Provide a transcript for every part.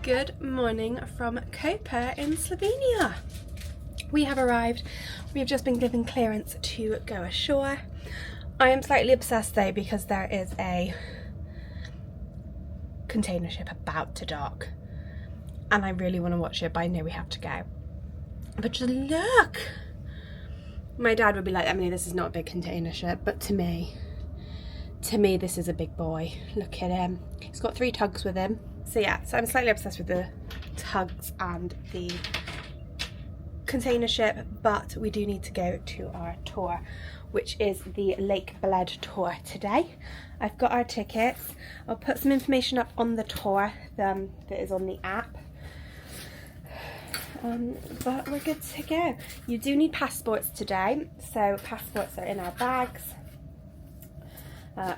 Good morning from Koper in Slovenia. We have arrived. We have just been given clearance to go ashore. I am slightly obsessed though because there is a container ship about to dock and I really want to watch it, but I know we have to go. But just look! My dad would be like, Emily, this is not a big container ship, but to me this is a big boy. Look at him. He's got 3 tugs with him. So yeah, so I'm slightly obsessed with the tugs and the container ship, but we do need to go to our tour, which is the Lake Bled tour today. I've got our tickets. I'll put some information up on the tour that is on the app. But we're good to go. You do need passports today, so passports are in our bags.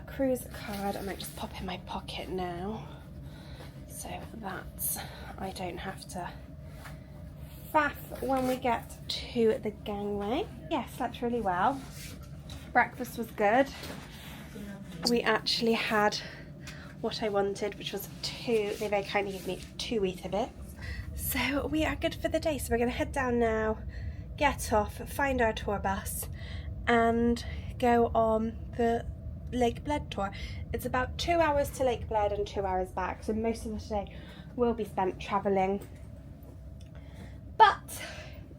Cruise card, I might just pop in my pocket now, so that I don't have to faff when we get to the gangway. Yes, slept really well. Breakfast was good. We actually had what I wanted, which was they very kindly gave me 2 Weetabix. So we are good for the day. So we're going to head down now, get off, find our tour bus and go on the Lake Bled tour. It's about 2 hours to Lake Bled and 2 hours back, so most of the day will be spent travelling. But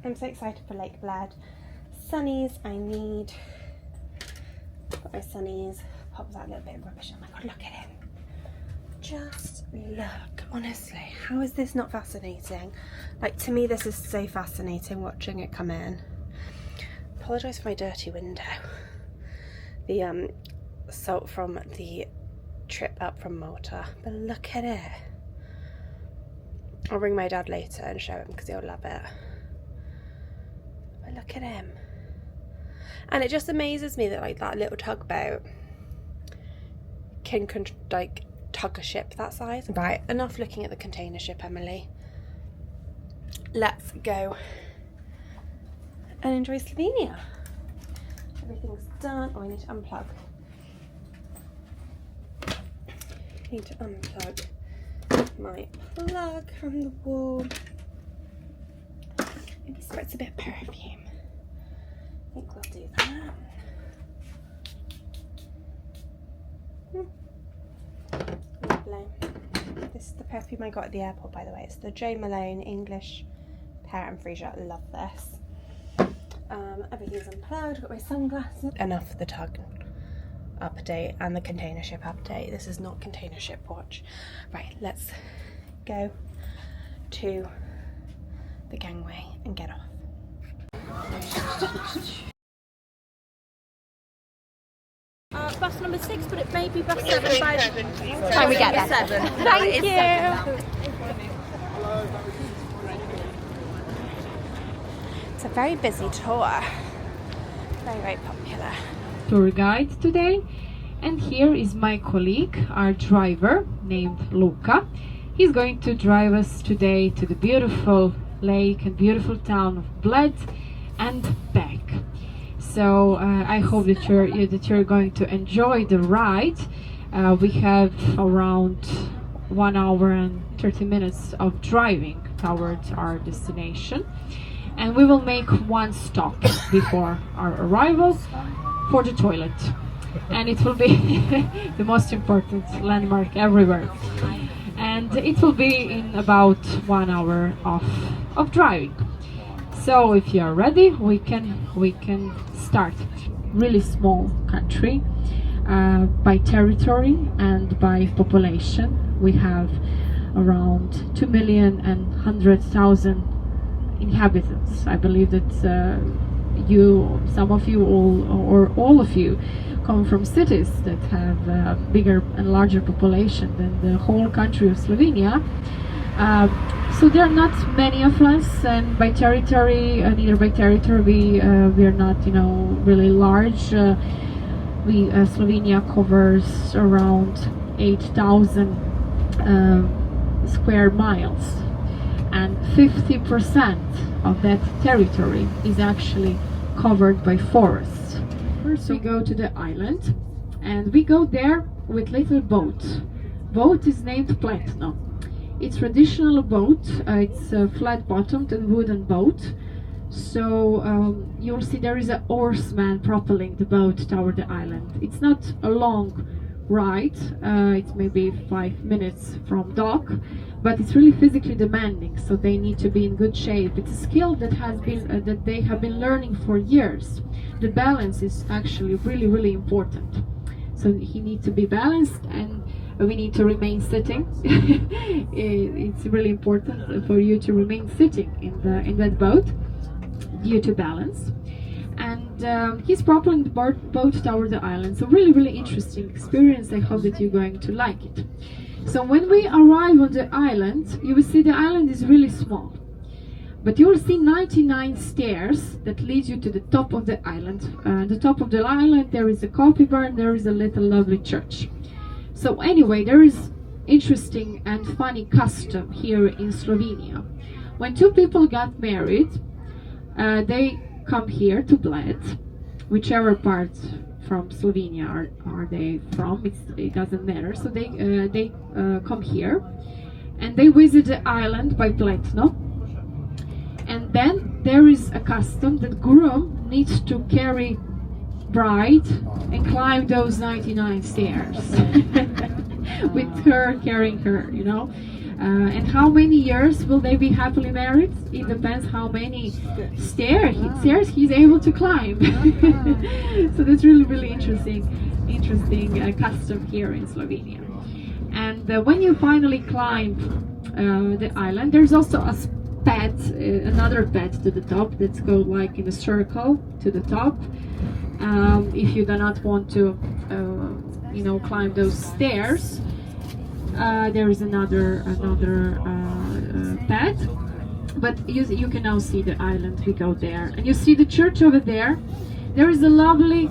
I'm so excited for Lake Bled. Sunnies I need. Got my sunnies. Pops out a little bit of rubbish. Oh my god, look at him. Just look. Honestly, how is this not fascinating? Like, to me this is so fascinating watching it come in. Apologise for my dirty window. The salt from the trip up from Malta, but look at it. I'll ring my dad later and show him because he'll love it. But look at him. And it just amazes me that like that little tugboat can like tug a ship that size. Right, enough looking at the container ship, Emily. Let's go and enjoy Slovenia. Everything's done. Oh, I need to unplug. Need to unplug my plug from the wall. Maybe spreads a bit of perfume. I think we'll do that. Lovely. This is the perfume I got at the airport, by the way. It's the Jo Malone English Pear and Freesia. I love this. Everything's unplugged. Got my sunglasses. Enough for the tug update and the container ship update. This is not container ship watch. Right, let's go to the gangway and get off. Bus number 6, but it may be bus 7 by the time we get there. 7. Thank you. It's a very busy tour. Very, very popular. Tour guide today, and here is my colleague, our driver named Luca. He's going to drive us today to the beautiful lake and beautiful town of Bled and back. So I hope that you're going to enjoy the ride. We have around 1 hour and 30 minutes of driving towards our destination, and we will make one stop before our arrival for the toilet, and it will be the most important landmark everywhere, and it will be in about 1 hour of driving. So if you are ready, we can start. Really small country by territory and by population. We have around 2,100,000 inhabitants. I believe that some of you all of you come from cities that have a bigger and larger population than the whole country of Slovenia. So there are not many of us, and by territory, neither by territory, we are not, really large. Slovenia covers around 8,000 square miles, and 50% of that territory is actually covered by forests. First we go to the island, and we go there with little boat. Boat is named Platinum. It's traditional boat. It's a flat-bottomed and wooden boat. So you'll see there is a oarsman propelling the boat toward the island. It's not a long ride. It's maybe 5 minutes from dock, but it's really physically demanding. So they need to be in good shape. It's a skill that has been that they have been learning for years. The balance is actually really, really important. So he needs to be balanced, and we need to remain sitting. It's really important for you to remain sitting in that boat due to balance. And he's propelling the boat toward the island. So really, really interesting experience. I hope that you're going to like it. So when we arrive on the island, you will see the island is really small. But you will see 99 stairs that lead you to the top of the island. At the top of the island there is a coffee bar and there is a little lovely church. So anyway, there is interesting and funny custom here in Slovenia. When two people got married, they come here to Bled, whichever part from Slovenia are they from, it doesn't matter. So they come here and they visit the island by Pletno. And then there is a custom that groom needs to carry bride and climb those 99 stairs with her carrying her, you know. And how many years will they be happily married? It depends how many stairs he's able to climb. So that's really, really interesting custom here in Slovenia. And when you finally climb the island, there's also a another pad to the top that's go like in a circle to the top. If you do not want to climb those stairs, there is another pad, but you can now see the island. We go there and you see the church over there. There is a lovely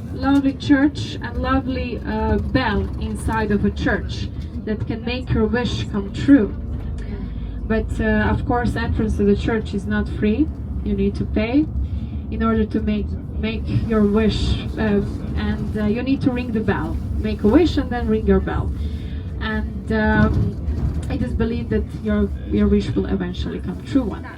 church and lovely bell inside of a church that can make your wish come true. But of course, entrance to the church is not free. You need to pay in order to make your wish, and you need to ring the bell. Make a wish and then ring your bell. And it is believed that your wish will eventually come true one day.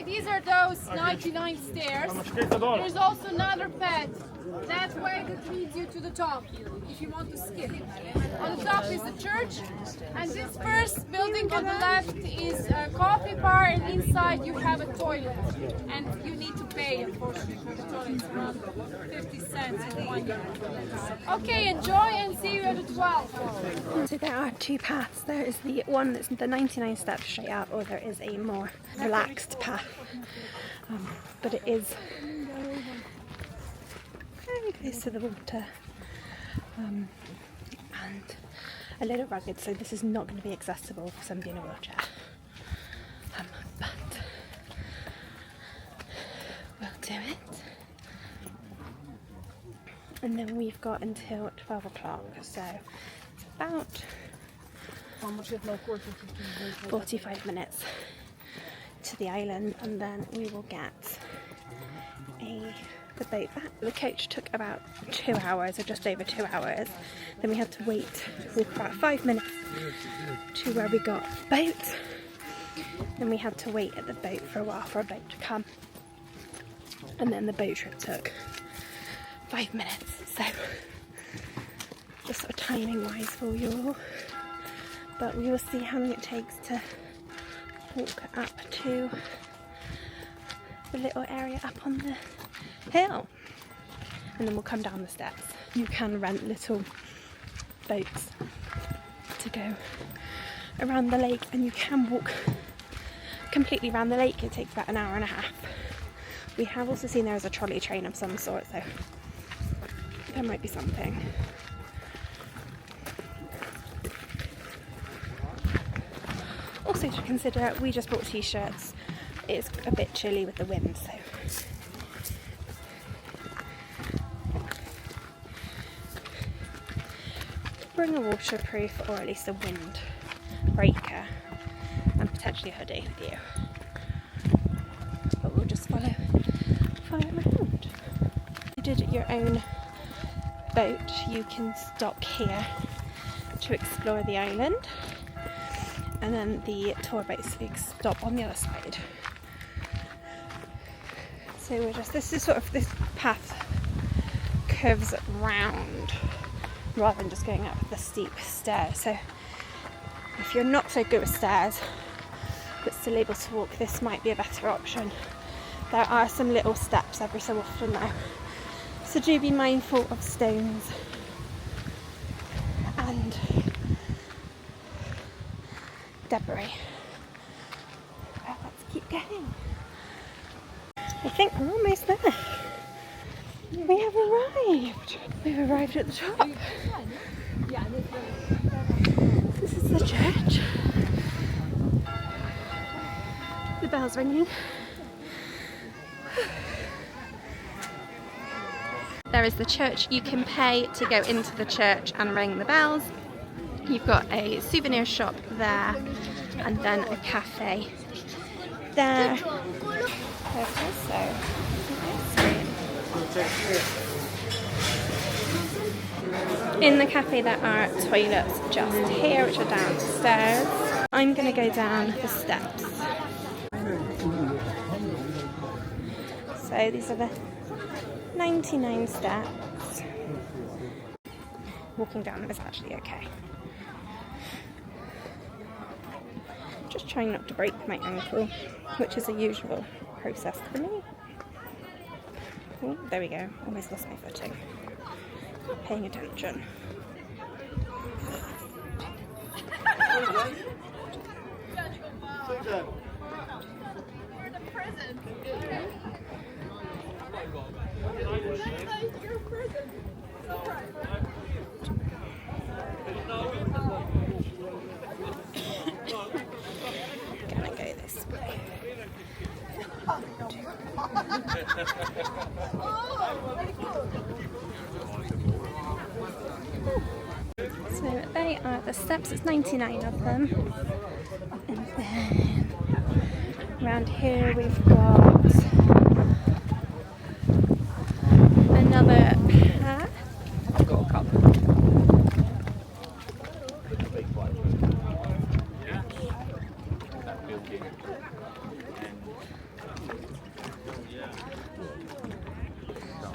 these are those 99 stairs. There's also another path. That way that leads you to the top, if you want to skip. On the top is the church, and this first building on the left is a coffee bar, and inside you have a toilet. And you need to pay, unfortunately, for the toilet. It's around 50 cents in 1 euro. Okay, enjoy and see you at the 12. So there are two paths. There is the one that's the 99 steps straight up, or there is a more relaxed path. But it is very close to the water and a little rugged, so this is not going to be accessible for somebody in a wheelchair. But we'll do it. And then we've got until 12 o'clock, so it's about 45 minutes to the island, and then we will get the boat back. The coach took about 2 hours, or just over 2 hours. Then we had to walk about 5 minutes to where we got the boat. Then we had to wait at the boat for a while for a boat to come. And then the boat trip took 5 minutes. So just sort of timing wise for you all. But we will see how long it takes to walk up to the little area up on the hill, and then we'll come down the steps. You can rent little boats to go around the lake, and you can walk completely around the lake. It takes about an hour and a half. We have also seen there is a trolley train of some sort, so there might be something. Also to consider, we just bought t-shirts. It's a bit chilly with the wind, so bring a waterproof or at least a wind breaker and potentially a hoodie with you. But we'll just follow around. If you did your own boat, you can stop here to explore the island, and then the tour boats stop on the other side. So this path curves round rather than just going up the steep stairs. So if you're not so good with stairs but still able to walk, this might be a better option. There are some little steps every so often though, so do be mindful of stones and debris. Well, let's keep going. I think we're almost there. We have arrived. We've arrived at the top. This is the church. The bell's ringing. There is the church. You can pay to go into the church and ring the bells. You've got a souvenir shop there, and then a cafe there. There's also in the cafe there are toilets just here, which are downstairs. I'm going to go down the steps. So these are the 99 steps. Walking down them is actually okay. Just trying not to break my ankle, which is a usual process for me. Oh, there we go, almost lost my footing. Not paying attention. Gonna go this way. So they are the steps, it's 99 of them. And then around here we've got another path.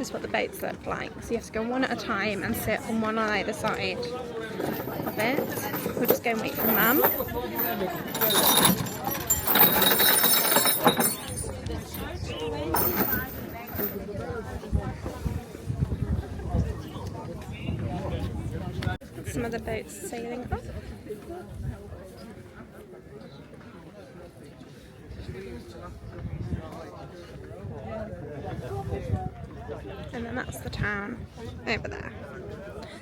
is what the boats look like. So you have to go one at a time and sit on one on either side of it. We'll just go and wait for Mum. Some other boats sailing up. And then that's the town over there.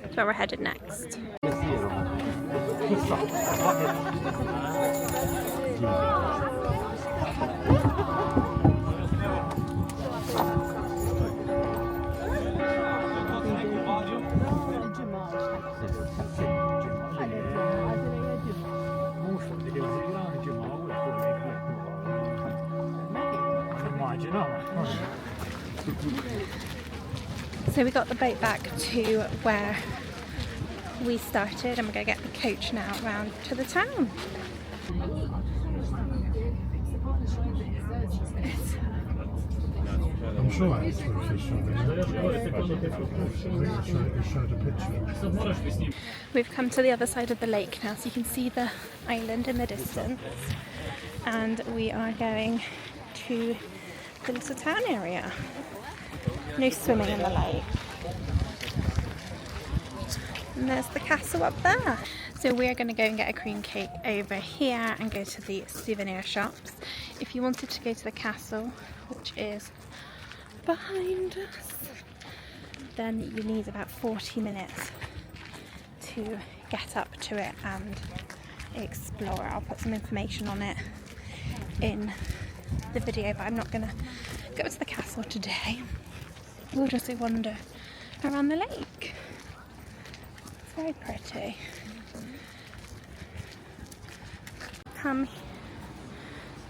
That's where we're headed next. So we got the boat back to where we started and we're going to get the coach now round to the town. I'm sure it's fish on it. We've come to the other side of the lake now, so you can see the island in the distance, and we are going to the little town area. No swimming in the lake. And there's the castle up there. So we're going to go and get a cream cake over here and go to the souvenir shops. If you wanted to go to the castle, which is behind us, then you need about 40 minutes to get up to it and explore. I'll put some information on it in the video, but I'm not going to go to the castle today. We'll just wander around the lake. It's very pretty. Come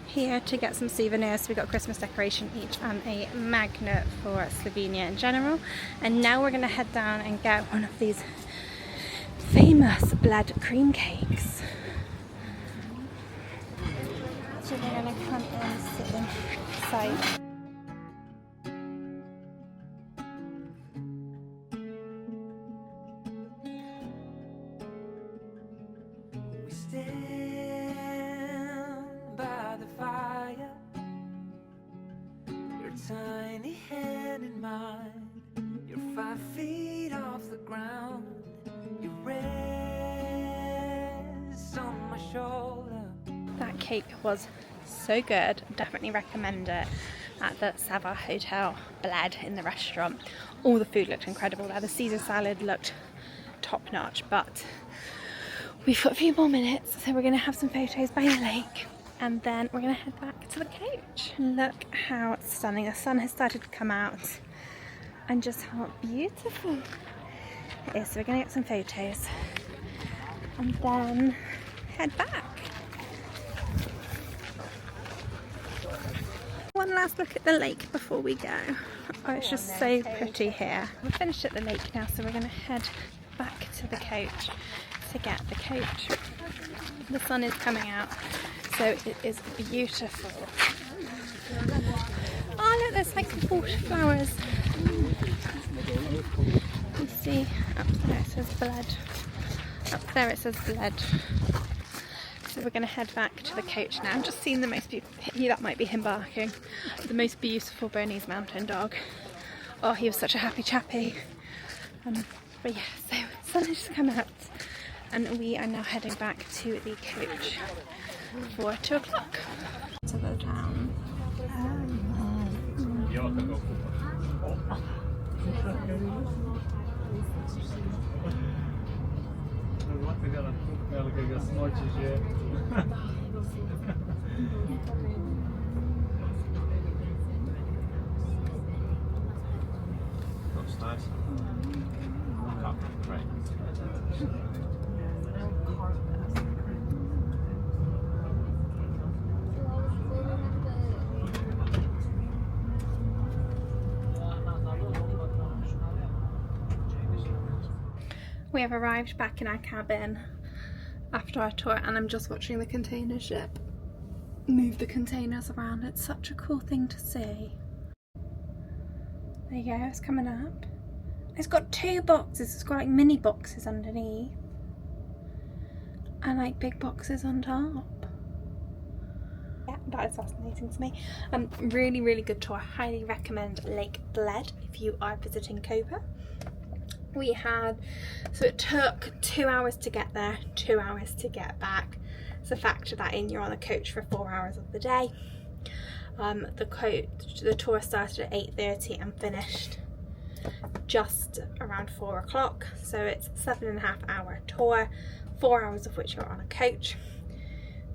here to get some souvenirs. So we got a Christmas decoration each and a magnet for Slovenia in general. And now we're going to head down and get one of these famous Bled cream cakes. So we're going to come and sit inside. Tiny hand in mine, you're 5 feet off the ground, you rest on my shoulder. That cake was so good, definitely recommend it at the Zadar Hotel Bled in the restaurant. All the food looked incredible there. The Caesar salad looked top notch, but we've got a few more minutes, so we're going to have some photos by the lake. And then we're going to head back to the coach. Look how stunning. The sun has started to come out and just how beautiful it is. So we're going to get some photos and then head back. One last look at the lake before we go. Oh, it's just so pretty here. We're finished at the lake now, so we're going to head back to the coach to get the coach. The sun is coming out, so it is beautiful. Oh look, there's like water flowers. You see, up there it says Bled. Up there it says Bled. So we're going to head back to the coach now. I've just seen the most beautiful, that might be him barking, the most beautiful Bernese mountain dog. Oh, he was such a happy chappy. But yeah, so the sun has just come out and we are now heading back to the coach for 2 o'clock. To the town. Looks nice. Great. We have arrived back in our cabin after our tour, and I'm just watching the container ship move the containers around. It's such a cool thing to see. There you go, it's coming up. It's got 2 boxes, it's got like mini boxes underneath. And like big boxes on top. Yeah, that is fascinating to me. Really, really good tour. Highly recommend Lake Bled if you are visiting Koper. So it took 2 hours to get there, 2 hours to get back. So factor that in, you're on a coach for 4 hours of the day. The tour started at 8:30 and finished just around 4 o'clock. So it's a 7.5 hour tour, 4 hours of which you're on a coach.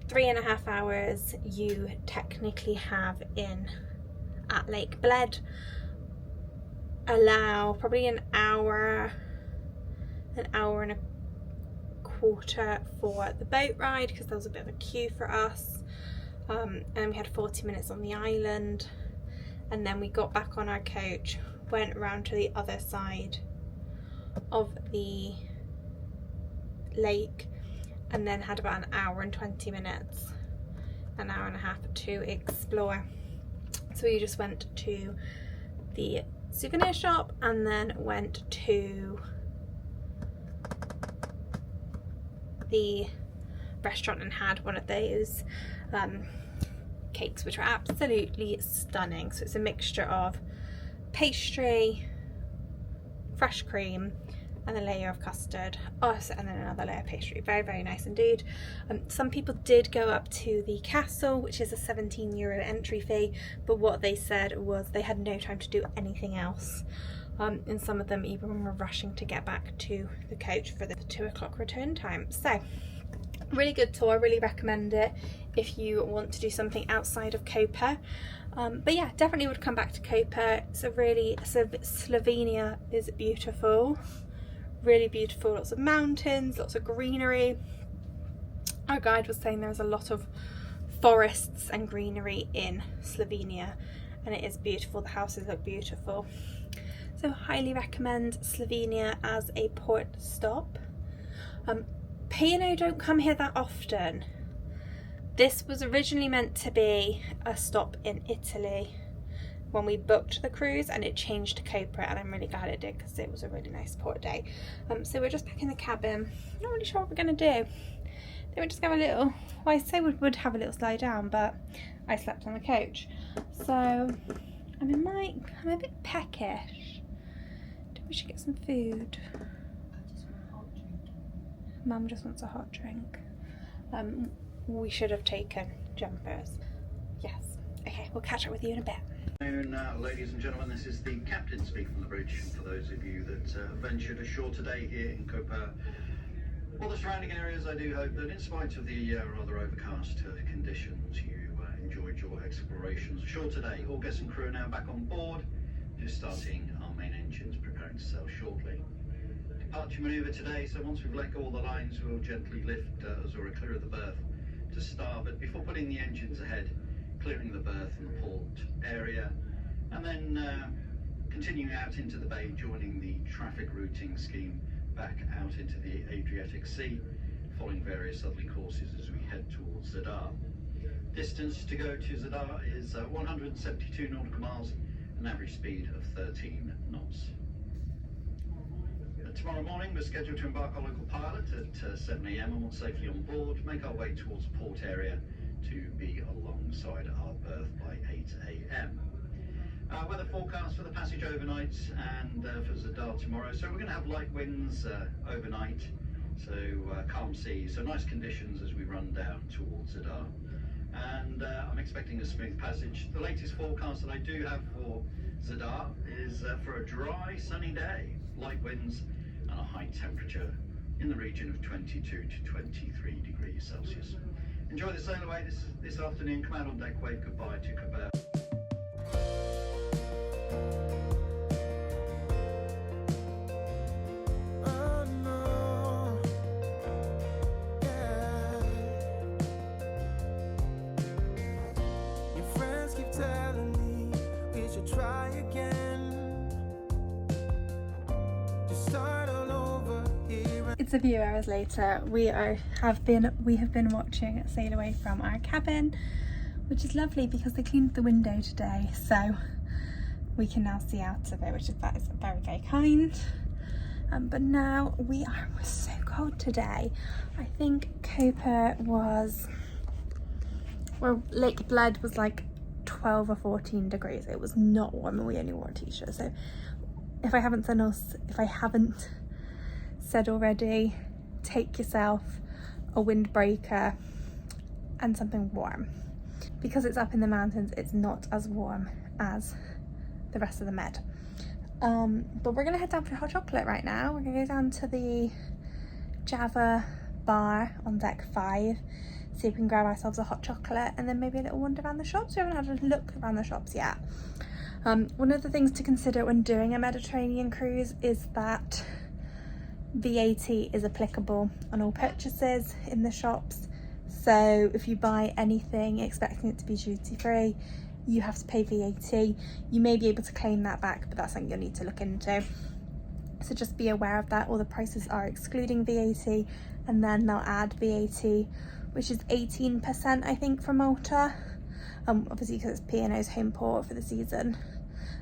3.5 hours you technically have in at Lake Bled. Allow probably an hour and a quarter for the boat ride because there was a bit of a queue for us, and then we had 40 minutes on the island, and then we got back on our coach, went around to the other side of the lake, and then had about an hour and 20 minutes, an hour and a half to explore. So we just went to the souvenir shop and then went to the restaurant and had one of those cakes, which are absolutely stunning. So it's a mixture of pastry, fresh cream, and a layer of custard, and then another layer of pastry. Very, very nice indeed. Some people did go up to the castle, which is a €17 entry fee, but what they said was they had no time to do anything else, and some of them even were rushing to get back to the coach for the 2 o'clock return time. So really good tour, really recommend it if you want to do something outside of Koper. But yeah, definitely would come back to Koper. Slovenia is beautiful. Really beautiful, lots of mountains, lots of greenery. Our guide was saying there's a lot of forests and greenery in Slovenia, and it is beautiful. The houses look beautiful. So highly recommend Slovenia as a port stop. P&O don't come here that often. This was originally meant to be a stop in Italy when we booked the cruise, and it changed to Koper, and I'm really glad it did because it was a really nice port day. So we're just back in the cabin. Not really sure what we're gonna do. They would just have a little, well, I say we would have a little slide down, but I slept on the coach. So I'm a bit peckish. We should get some food. Mum just wants a hot drink. We should have taken jumpers. Yes. Okay, we'll catch up with you in a bit. Ladies and gentlemen, this is the captain speaking from the bridge. For those of you that ventured ashore today here in Koper or the surrounding areas, I do hope that in spite of the rather overcast conditions, you enjoyed your explorations ashore today. All guests and crew are now back on board, just starting our main engines, preparing to sail shortly. Departure manoeuvre today, so once we've let go all the lines, we'll gently lift Azura clear of the berth to starboard before putting the engines ahead, clearing the berth and the port area, and then continuing out into the bay, joining the traffic routing scheme back out into the Adriatic Sea, following various southerly courses as we head towards Zadar. Distance to go to Zadar is 172 nautical miles, an average speed of 13 knots. Tomorrow morning we're scheduled to embark our local pilot at 7 AM and once safely on board, make our way towards the port area to be alongside our berth by 8 AM. Weather forecast for the passage overnight and for Zadar tomorrow. So we're going to have light winds overnight, so calm seas, so nice conditions as we run down towards Zadar. And I'm expecting a smooth passage. The latest forecast that I do have for Zadar is for a dry, sunny day, light winds and a high temperature in the region of 22 to 23 degrees Celsius. Enjoy the sail away this afternoon. Come out on deck, wave goodbye to Koper. Oh no, yeah. Your friends keep telling me we should try again. Just start all over here. It's a few hours later. We have been watching Sail Away from our cabin, which is lovely because they cleaned the window today. So we can now see out of it, that is very, very kind. But now we're so cold today. I think Koper was, well, Lake Bled was like 12 or 14 degrees. It was not warm and we only wore a t-shirt. So if I haven't said already, take yourself a windbreaker and something warm. Because it's up in the mountains, it's not as warm as the rest of the Med. But we're gonna head down for hot chocolate right now. We're gonna go down to the Java bar on deck 5, see if we can grab ourselves a hot chocolate and then maybe a little wander around the shops. We haven't had a look around the shops yet. One of the things to consider when doing a Mediterranean cruise is that VAT is applicable on all purchases in the shops. So if you buy anything expecting it to be duty free, you have to pay VAT. You may be able to claim that back, but that's something you'll need to look into. So just be aware of that. All the prices are excluding VAT, and then they'll add VAT, which is 18% I think for Malta. Obviously because it's P&O's home port for the season.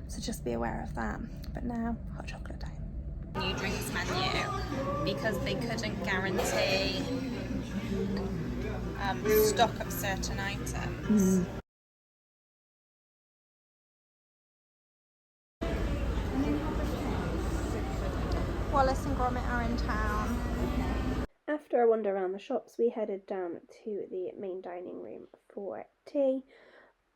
So just be aware of that. But now, hot chocolate time. New drinks menu, because they couldn't guarantee stock of certain items. Wallace and Gromit are in town. After a wander around the shops, we headed down to the main dining room for tea.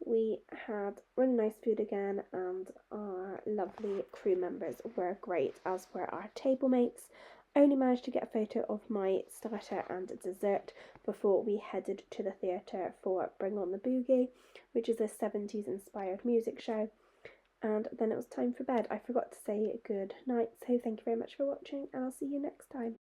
We had really nice food again, and our lovely crew members were great, as were our table mates. Only managed to get a photo of my starter and dessert before we headed to the theatre for Bring On the Boogie, which is a 70s inspired music show. And then it was time for bed. I forgot to say good night, so thank you very much for watching, and I'll see you next time.